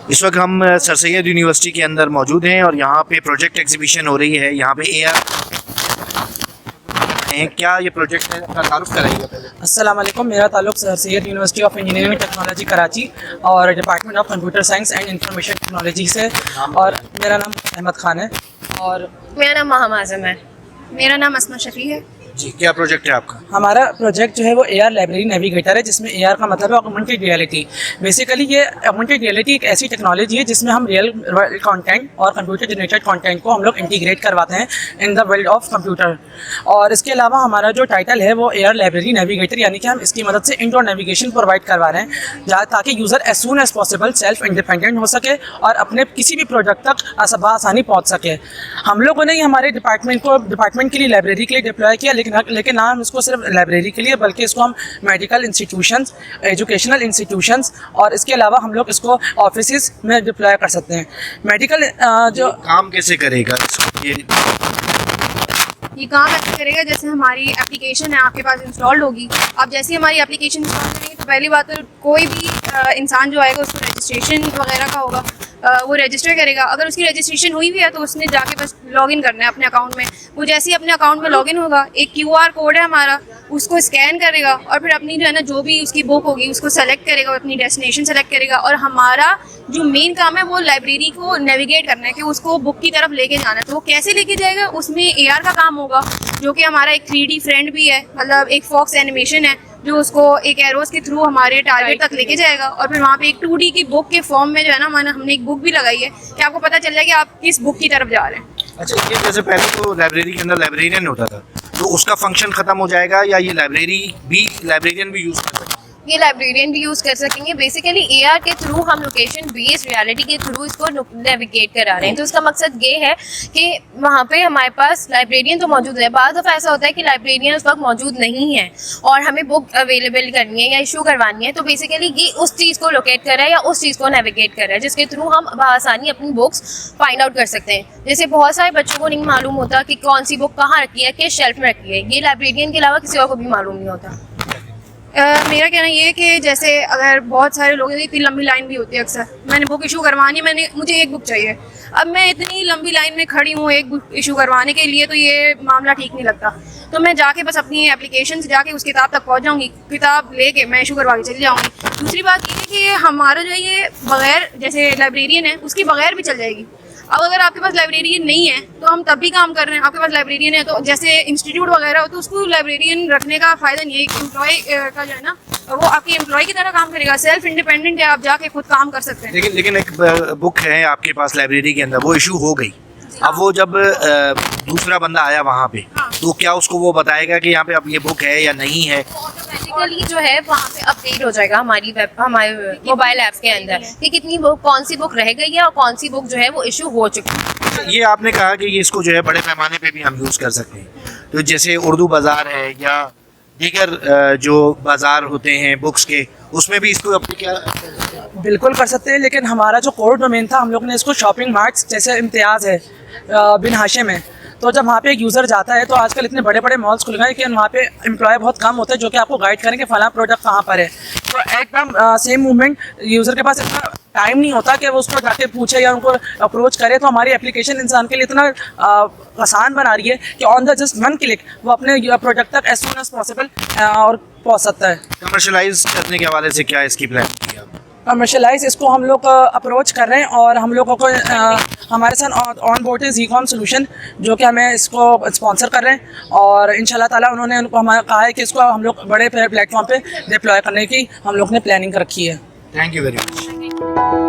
इस वक्त हम सर सैयद यूनिवर्सिटी के अंदर मौजूद हैं और यहाँ पे प्रोजेक्ट एग्जीबिशन हो रही है। यहाँ पे AR क्या ये प्रोजेक्ट है, अपना तारुफ कराइएगा पहले। अस्सलाम वालेकुम, मेरा ताल्लुक Sir Syed university of engineering and technology Karachi और department of computer science and information technology से, और मेरा नाम अहमद खान है और मेरा नाम महम आज़म है। मेरा नाम अस्मा शफी है। जी, क्या प्रोजेक्ट है आपका? हमारा प्रोजेक्ट जो है वो AR लाइब्रेरी नेविगेटर है, जिसमें AR का मतलब है ऑगमेंटेड रियलिटी। बेसिकली ये ऑगमेंटेड रियलिटी एक ऐसी टेक्नोलॉजी है जिसमें हम रियल वर्ल्ड कंटेंट और कंप्यूटर जनरेटेड कंटेंट को हम लोग इंटीग्रेट करवाते हैं in the world of computer. और इसके अलावा हमारा जो टाइटल है वो AR लाइब्रेरी नेविगेटर, यानी कि हम इसकी मदद से इंडोर नेविगेशन प्रोवाइड करवा रहे हैं ताकि user as soon as possible self independent हो सके और अपने किसी भी प्रोडक्ट तक आसानी पहुँच सके। हम लोगों ने हमारे डिपार्टमेंट के लिए लाइब्रेरी के लिए डिप्लॉय किया, लेकिन ना हम इसको सिर्फ लाइब्रेरी के लिए बल्कि इसको हम मेडिकल इंस्टीट्यूशंस, एजुकेशनल इंस्टीट्यूशंस और इसके अलावा हम लोग इसको ऑफिसेज में डिप्लॉय कर सकते हैं। मेडिकल जो काम कैसे करेगा ये काम ऐसे करेगा जैसे हमारी एप्लीकेशन है आपके पास इंस्टॉल्ड होगी। आप जैसे ही हमारी एप्लीकेशन इंस्टॉल करेंगे तो पहली बात तो कोई भी इंसान जो आएगा उसको रजिस्ट्रेशन वगैरह का होगा, वो रजिस्टर करेगा। अगर उसकी रजिस्ट्रेशन हुई भी है तो उसने जाके बस लॉगिन करना है अपने अकाउंट में। वो जैसे ही अपने अकाउंट में लॉगिन होगा, एक QR कोड है हमारा, उसको स्कैन करेगा और फिर अपनी जो है ना जो भी उसकी बुक होगी उसको सेलेक्ट करेगा, अपनी डेस्टिनेशन सेलेक्ट करेगा। और हमारा जो मेन काम है वो लाइब्रेरी को नेविगेट करना है कि उसको बुक की तरफ लेके जाना है। तो वो कैसे लेके जाएगा, उसमें AR का काम होगा, जो कि हमारा एक 3D फ्रेंड भी है, मतलब एक फॉक्स एनिमेशन है जो उसको एक एरोस के थ्रू हमारे टारगेट तक लेके जाएगा। और फिर वहाँ पे एक 2D की बुक के फॉर्म में जो है ना हमने एक बुक भी लगाई है कि आपको पता चल जाए कि आप किस बुक की तरफ जा रहे हैं। अच्छा, ये जैसे पहले तो लाइब्रेरी के अंदर लाइब्रेरियन होता था, तो उसका फंक्शन खत्म हो जाएगा या ये लाइब्रेरियन भी यूज़ कर सकते हैं? ये लाइब्रेरियन भी यूज़ कर सकेंगे। बेसिकली AR के थ्रू हम लोकेशन बेस्ड रियलिटी के थ्रू इसको नेविगेट करा रहे हैं। तो इसका मकसद ये है कि वहाँ पे हमारे पास लाइब्रेरियन तो मौजूद है, बाद दफ़ा ऐसा होता है कि लाइब्रेरियन उस वक्त मौजूद नहीं है और हमें बुक अवेलेबल करनी है या इशू करवानी है। तो बेसिकली ये उस चीज़ को लोकेट कर रहा है या उस चीज़ को नेविगेट कर रहा है जिसके थ्रू हम बआसानी अपनी बुक्स फाइंड आउट कर सकते हैं। जैसे बहुत सारे बच्चों को नहीं मालूम होता कि कौन सी बुक कहाँ रखी है, किस शेल्फ में रखी है। ये लाइब्रेरियन के अलावा किसी और को भी मालूम नहीं होता। मेरा कहना ये है कि जैसे अगर बहुत सारे लोग, इतनी लंबी लाइन भी होती है, अक्सर मैंने बुक इशू करवानी है, मुझे एक बुक चाहिए, अब मैं इतनी लंबी लाइन में खड़ी हूँ एक बुक इशू करवाने के लिए, तो ये मामला ठीक नहीं लगता। तो मैं जाके बस अपनी एप्लीकेशन से जाके उस किताब तक पहुँच जाऊँगी, किताब लेके मैं इशू करवा के चली जाऊँगी। दूसरी बात ये है कि हमारा जो है ये बगैर, जैसे लाइब्रेरियन है उसकी बगैर भी चल जाएगी। अब अगर आपके पास लाइब्रेरियन नहीं है तो हम तब भी काम कर रहे हैं। आपके पास लाइब्रेरियन है तो जैसे इंस्टीट्यूट वगैरह हो तो उसको लाइब्रेरियन रखने का फ़ायदा नहीं है। एक एम्प्लॉय का जो है ना वो आपकी एम्प्लॉय की तरह काम करेगा, सेल्फ इंडिपेंडेंट है, आप जाके खुद काम कर सकते हैं। लेकिन एक बुक है आपके पास लाइब्रेरी के अंदर, वो इशू हो गई। अब वो जब दूसरा बंदा आया वहाँ पे, तो क्या उसको वो बताएगा कि यहाँ पे अब ये बुक है या नहीं है? ऑटोमेटिकली जो है वहाँ पे अपडेट हो जाएगा हमारे मोबाइल ऐप्स के अंदर कि कितनी बुक, कौन सी बुक रह गई है और कौन सी बुक जो है वो इशू हो चुकी है। ये आपने कहा कि ये इसको जो है बड़े पैमाने पे भी हम यूज़ कर सकते हैं, तो जैसे उर्दू बाज़ार है या दीगर जो बाज़ार होते हैं बुक्स के, उसमें भी इसको अपने क्या बिल्कुल कर सकते हैं। लेकिन हमारा जो कोर डोमेन था, हम लोग ने इसको शॉपिंग मार्ट्स जैसे इम्तियाज़ है बिन हाशिम है, तो जब वहाँ पे एक यूज़र जाता है तो आजकल इतने बड़े बड़े मॉल्स खुल गए हैं कि वहाँ पे एम्प्लॉय बहुत कम होते हैं जो कि आपको गाइड करें कि फ़लाँ प्रोडक्ट कहाँ पर है। तो एकदम सेम मूवमेंट यूज़र के पास इतना टाइम नहीं होता कि वो उसको जाके पूछे या उनको अप्रोच करे। तो हमारी एप्लीकेशन इंसान के लिए इतना आसान बना रही है कि ऑन द जस्ट 1 क्लिक वो अपने प्रोडक्ट तक एज सून एज पॉसिबल और पहुँच सकता है। कमर्शलाइज करने के हवाले से क्या इसकी प्लान की आप? कमर्शलाइज इसको हम लोग अप्रोच कर रहे हैं और हम लोगों को हमारे साथ ऑन बोर्ड है ज़ीकॉम सोल्यूशन, जो कि हमें इसको स्पॉन्सर कर रहे हैं और इंशाल्लाह ताला उन्होंने हमें कहा है कि इसको हम लोग बड़े प्लेटफॉर्म पे डिप्लॉय करने की हम लोग ने प्लानिंग रखी है। Thank you very much.